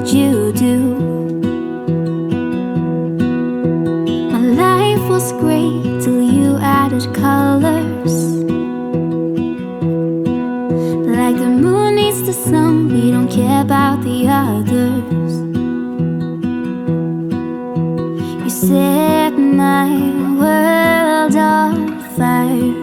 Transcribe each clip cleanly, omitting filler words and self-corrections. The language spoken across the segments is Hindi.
did you do? My life was great till you added colors. Like the moon needs the sun, we don't care about the others. You set my world on fire.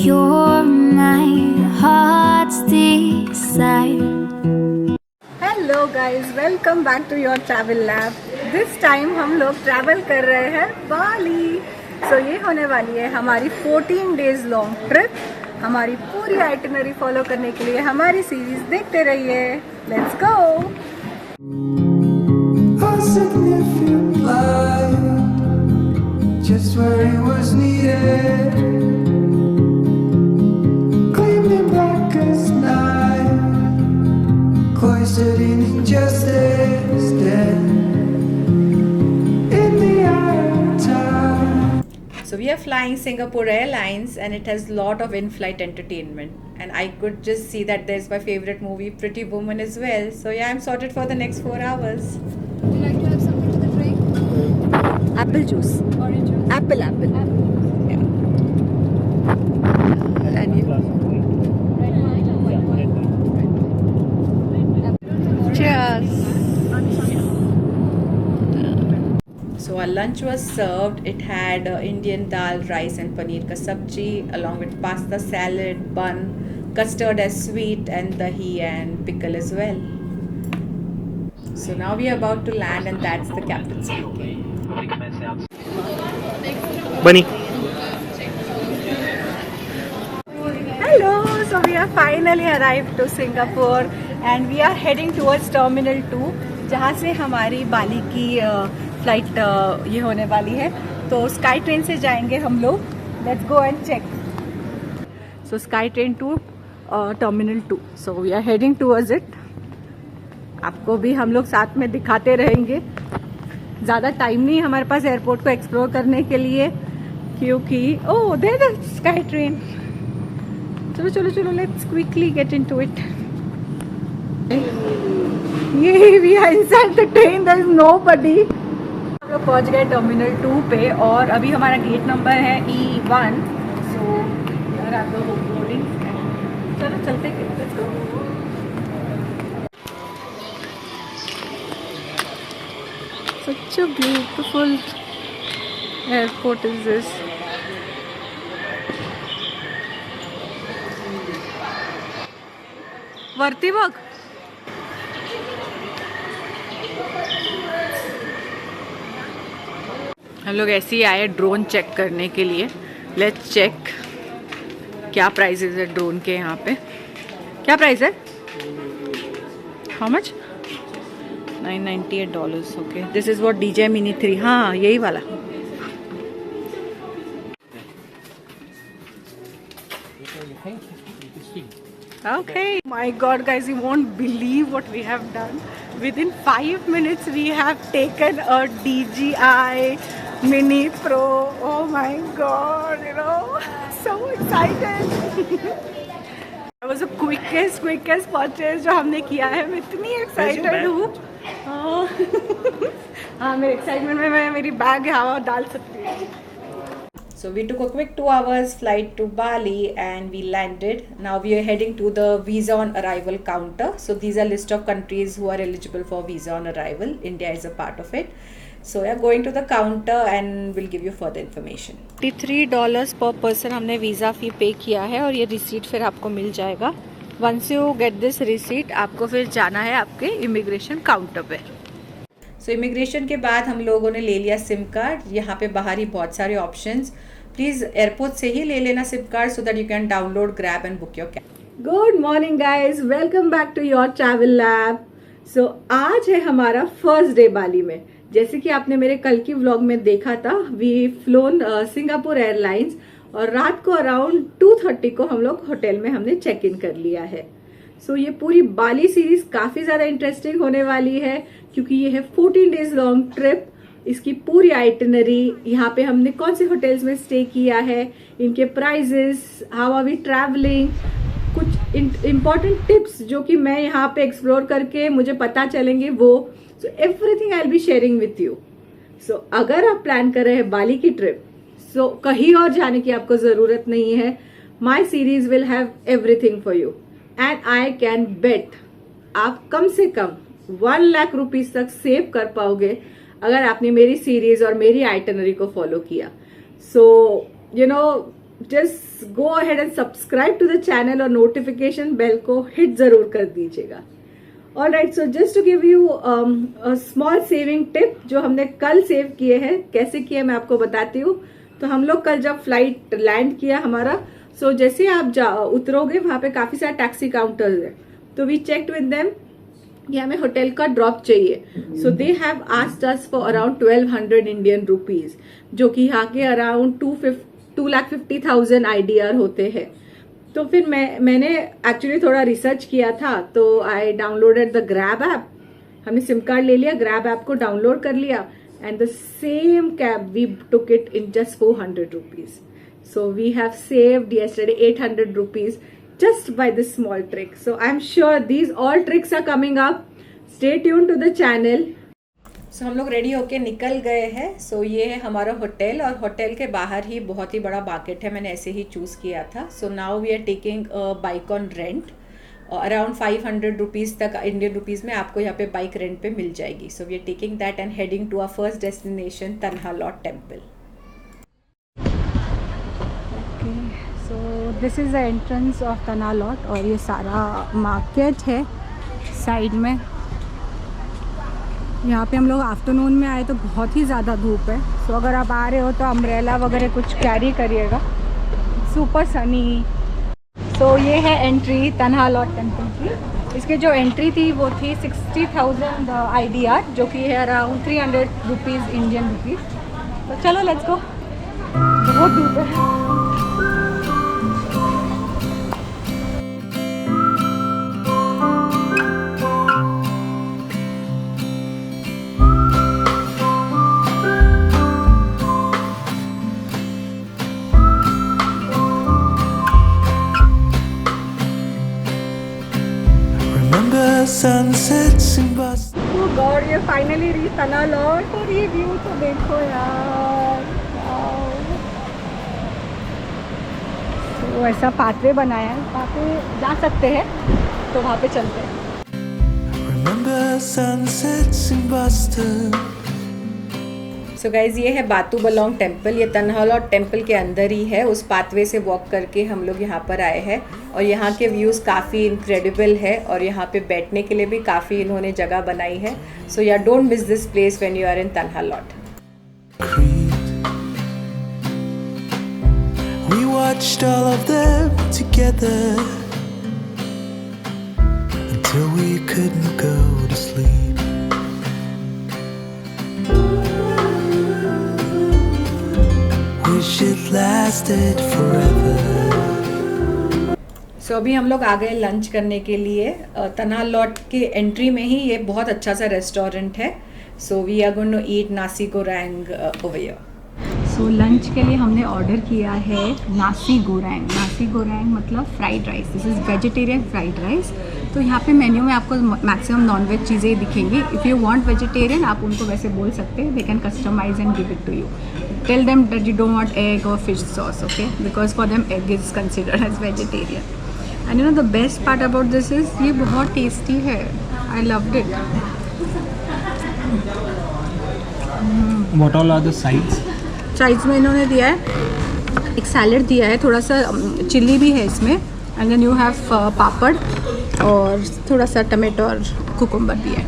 You're my heart's desire. Hello guys, welcome back to your travel lab. This time हम लोग ट्रैवल कर रहे हैं बाली। सो ये होने वाली है हमारी 14 डेज लॉन्ग ट्रिप। हमारी पूरी आइटिनरी फॉलो करने के लिए हमारी सीरीज देखते रहिए। Let's go. Just where it was needed, gleaming black as night, cloistered in injustice, dead in the eye of time. So we are flying Singapore Airlines and it has lot of in-flight entertainment, and I could just see that there's my favorite movie Pretty Woman as well. So yeah, I'm sorted for the next 4 hours. Would you like to have something to the drink? Apple juice. Orange juice. Apple. Yeah. And you? Cheers. So our lunch was served. It had Indian dal, rice and paneer ka sabji along with pasta, salad, bun, custard as sweet and dahi and pickle as well. So now we are about to land and that's the captain speaking. Bunny. Hello, so we are finally arrived to Singapore and we are heading towards Terminal 2, जहाँ से हमारी बाली की फ्लाइट ये होने वाली है। तो स्काई ट्रेन से जाएंगे हम लोग। Let's go and check. So sky train to terminal 2। So we are heading towards it. आपको भी हम लोग साथ में दिखाते रहेंगे। ज़्यादा टाइम नहीं हमारे पास एयरपोर्ट को एक्सप्लोर करने के लिए, क्योंकि oh there the sky train. चलो चलो चलो, let's quickly get into it. ये we are inside the train, there is nobody. हम लोग पहुंच गए टर्मिनल 2 पे और अभी हमारा गेट नंबर है E1। सो यार आप लोग बोर्डिंग, चलो चलते हैं। Let's go. Such a beautiful airport is this. वरती बघ। हम लोग ऐसे ही आए ड्रोन चेक करने के लिए। लेट्स चेक क्या प्राइसेस है ड्रोन के यहाँ पे। क्या प्राइस है? How much? $998। Okay, this is what DJI Mini 3। हाँ, यही वाला। Okay. My God, guys, you won't believe what we have done. Within 5 minutes, we have taken a DJI Mini Pro. Oh my God, you know, so excited. That was the quickest purchase जो हमने किया है। मैं इतनी excited हूँ। हाँ, मेरे एक्साइटमेंट में मैं मेरी बैग हवा डाल सकती हूँ। So we took a quick 2 hours flight to Bali and we landed. Now we are heading to the visa on arrival counter. So these are list of countries who are eligible for visa on arrival. India is a part of it. So we are going to the counter and we'll give you further information. $53 per person हमने वीज़ा फ़ी पे किया है और ये रिसीट फिर आपको मिल जाएगा। Once you get this receipt, आपको फिर जाना है आपके इमिग्रेशन काउंटर पे। So इमिग्रेशन के बाद हम लोगों ने ले लिया सिम कार्ड। यहाँ पे बाहर ही बहुत सारे ऑप्शंस। प्लीज़ एयरपोर्ट से ही ले लेना sim card so that you can download, grab and book your cab. Good morning guys, welcome back to your travel lab. So आज है हमारा फर्स्ट डे बाली में। जैसे कि आपने मेरे कल की व्लॉग में देखा था, वी फ्लोन सिंगापुर एयरलाइंस और रात को अराउंड 2:30 को हम लोग होटल में हमने चेक इन कर लिया है। सो ये पूरी बाली सीरीज काफी ज्यादा इंटरेस्टिंग होने वाली है, क्योंकि ये है 14 डेज लॉन्ग ट्रिप। इसकी पूरी आइटिनरी, यहाँ पे हमने कौन से होटल्स में स्टे किया है, इनके prices, how are we travelling, कुछ इम्पॉर्टेंट टिप्स जो कि मैं यहाँ पे एक्सप्लोर करके मुझे पता चलेंगे वो, so everything I will be sharing with you. So अगर आप प्लान कर रहे हैं बाली की ट्रिप, सो कहीं और जाने की आपको जरूरत नहीं है। माई series will have everything for you and I can bet आप कम से कम 1 लाख रुपीज तक सेव कर पाओगे अगर आपने मेरी सीरीज और मेरी आइटनरी को फॉलो किया। So you know, just go ahead and subscribe to the channel और नोटिफिकेशन बेल को हिट जरूर कर दीजिएगा। Alright, so just to give you small saving tip जो हमने कल सेव किए हैं, कैसे किए मैं आपको बताती हूँ। तो हम लोग कल जब फ्लाइट लैंड किया हमारा, सो जैसे आप उतरोगे वहां पे काफी सारे टैक्सी काउंटर्स है, तो वी चेक्ड विद देम कि हमें होटल का ड्रॉप चाहिए। So they have asked us for around 1200 Indian rupees, जो कि यहाँ के अराउंड 2,50,000 IDR होते हैं। तो फिर मैंने एक्चुअली थोड़ा रिसर्च किया था, तो I downloaded the Grab app. हमने सिम कार्ड ले लिया, ग्रैब ऐप को डाउनलोड कर लिया, and the same cab we took it in just 400 rupees. So we have saved yesterday 800 rupees just by this small trick. So I'm sure these all tricks are coming up. Stay tuned to the channel. सो हम लोग रेडी होके निकल गए हैं। सो ये है हमारा होटल, और होटल के बाहर ही बहुत ही बड़ा मार्केट है, मैंने ऐसे ही चूज़ किया था। So now we are taking bike on rent, around 500 rupees तक इंडियन रुपीज़ में आपको यहाँ पे बाइक रेंट पे मिल जाएगी। So we are taking that and heading to our first destination Tanah Lot temple. So this is the entrance of Tanah Lot, और ये सारा मार्केट है साइड में। यहाँ पे हम लोग आफ्टरनून में आए तो बहुत ही ज़्यादा धूप है, सो अगर आप आ रहे हो तो अम्ब्रेला वगैरह कुछ कैरी करिएगा, सुपर सनी। सो ये है एंट्री तन्हा लॉट टेम्पल की। इसके जो एंट्री थी वो थी 60,000 IDR, जो कि है अराउंड 300 रुपीज़ इंडियन रुपीज़। तो चलो लेट्स गो, बहुत धूप है। Sunsets in Boston. Oh God, ये फाइनली रीच तन्हा लॉट, और ये व्यू तो देखो यार। तो ऐसा पाथवे बनाया है, वहाँ पे जा सकते हैं, तो वहाँ पे चलते हैं। Remember sunsets in Boston. So guys ये है बातू बलोंग टेम्पल, ये तन्हा लॉट टेम्पल के अंदर ही है। उस पाथवे से वॉक करके हम लोग यहाँ पर आए हैं, और यहाँ के व्यूज़ काफ़ी इनक्रेडिबल है, और यहाँ पे बैठने के लिए भी काफ़ी इन्होंने जगह बनाई है। So ya don't miss this place when you are in Tanah Lot. We watched all of them together until we couldn't go to sleep. Wish it lasted forever. सो अभी हम लोग आ गए लंच करने के लिए। तन्हा लॉट के एंट्री में ही ये बहुत अच्छा सा रेस्टोरेंट है। So we are going to eat nasi goreng over here. So lunch के लिए हमने ऑर्डर किया है नासी गोरैंग। नासी गोरैंग मतलब fried rice, this is vegetarian fried rice. तो यहाँ पे मेन्यू में आपको मैक्सिमम नॉनवेज चीज़ें दिखेंगी। इफ़ यू वांट वेजिटेरियन आप उनको वैसे बोल सकते हैं, they can customise and give it to you. Tell them that you don't want egg और fish sauce, okay, because for them egg is considered as vegetarian. And you know the best part about this is ये बहुत टेस्टी है, I loved it. What all are the sides? Sides में इन्होंने दिया है, एक सैलड दिया है, थोड़ा सा चिल्ली भी है इसमें, and then you have papad और थोड़ा सा टमाटो और कुकुम्बर दिया है।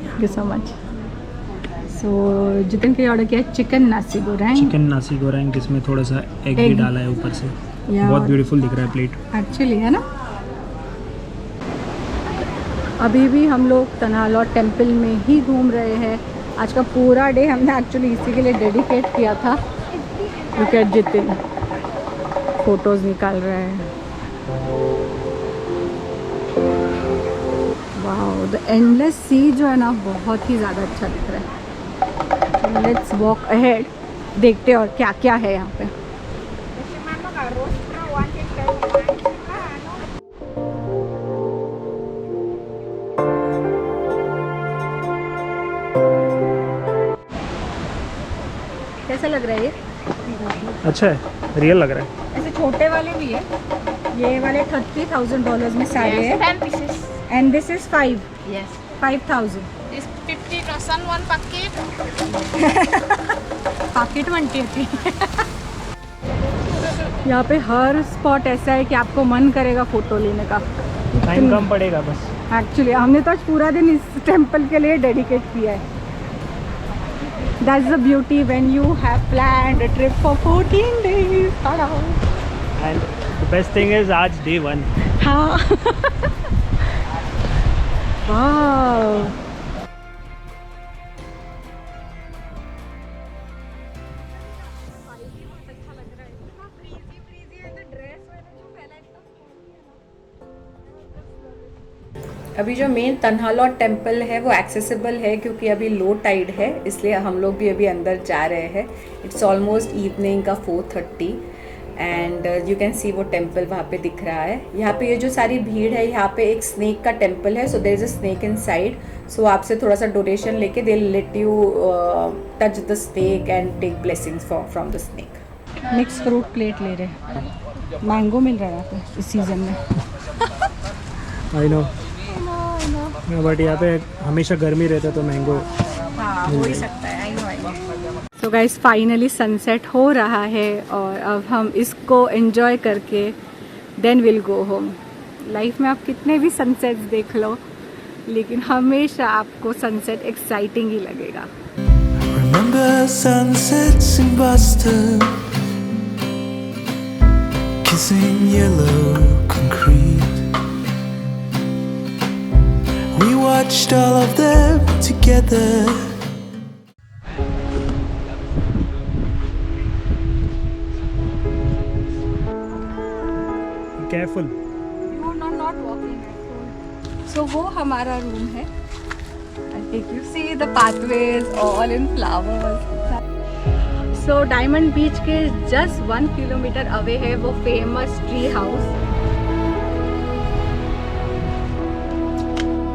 Thank you so much. So जितन के ऑर्डर किया है चिकन नासी गोरैंग। चिकन नासी गोरैंग जिसमें थोड़ा सा एग भी Egg. डाला है ऊपर से। या बहुत ब्यूटीफुल दिख रहा है प्लेट। एक्चुअली, है ना। अभी भी हम लोग तन्हा लॉट टेम्पल में ही घूम रहे हैं। आज का पूरा डे हमने एक्चुअली इसी के लिए डेडिकेट किया था। लुक एट जितिन फोटोज निकाल रहे हैं। वाओ, द एंडलेस सी जो है ना बहुत ही ज़्यादा अच्छा दिख रहा है। लेट्स वॉक अहेड, देखते और क्या क्या है यहाँ पे। अच्छा है, रियल लग रहा है। ऐसे छोटे वाले भी है, ये वाले $30,000 में सारे Yes, हैं 10 pieces. And this is 5 Yes. 5,000 It's 50% one packet. Packet बनती थी। यहाँ पे हर स्पॉट ऐसा है कि आपको मन करेगा फोटो लेने का। टाइम कम पड़ेगा बस। एक्चुअली हमने तो आज पूरा दिन इस टेम्पल के लिए डेडिकेट किया है। That's the beauty when you have planned a trip for 14 days। And the best thing is आज डे 1। हाँ। वाओ। अभी जो मेन तन्हालौर टेम्पल है वो एक्सेसिबल है क्योंकि अभी लो टाइड है, इसलिए हम लोग भी अभी अंदर जा रहे हैं। इट्स ऑलमोस्ट इवनिंग का 4:30 एंड यू कैन सी वो टेम्पल वहाँ पे दिख रहा है। यहाँ पे ये जो सारी भीड़ है, यहाँ पे एक स्नेक का टेम्पल है, so there is a snake inside. So आपसे थोड़ा सा डोनेशन लेके they let you touch the snake and take blessings from the snake. Mix fruit plate ले रहे हैं, मैंगो मिल रहा है यहाँ पे इस सीजन में। आई नो, बट यहाँ पे हमेशा गर्मी रहता है तो मैंगो। हाँ, हो ही सकता है। I know. तो गाइस फाइनली सनसेट हो रहा है और अब हम इसको एंजॉय करके then will go home. Life में आप कितने भी सनसेट्स देख लो, लेकिन हमेशा आपको सनसेट एक्साइटिंग ही लगेगा। Remember sunsets in Boston, kissing yellow concrete. We watched all of them together. Careful. not walking at all. So वो हमारा रूम है। I'll take you see the pathways all in flowers. So diamond बीच के जस्ट 1 किलोमीटर अवे है वो फेमस ट्री हाउस।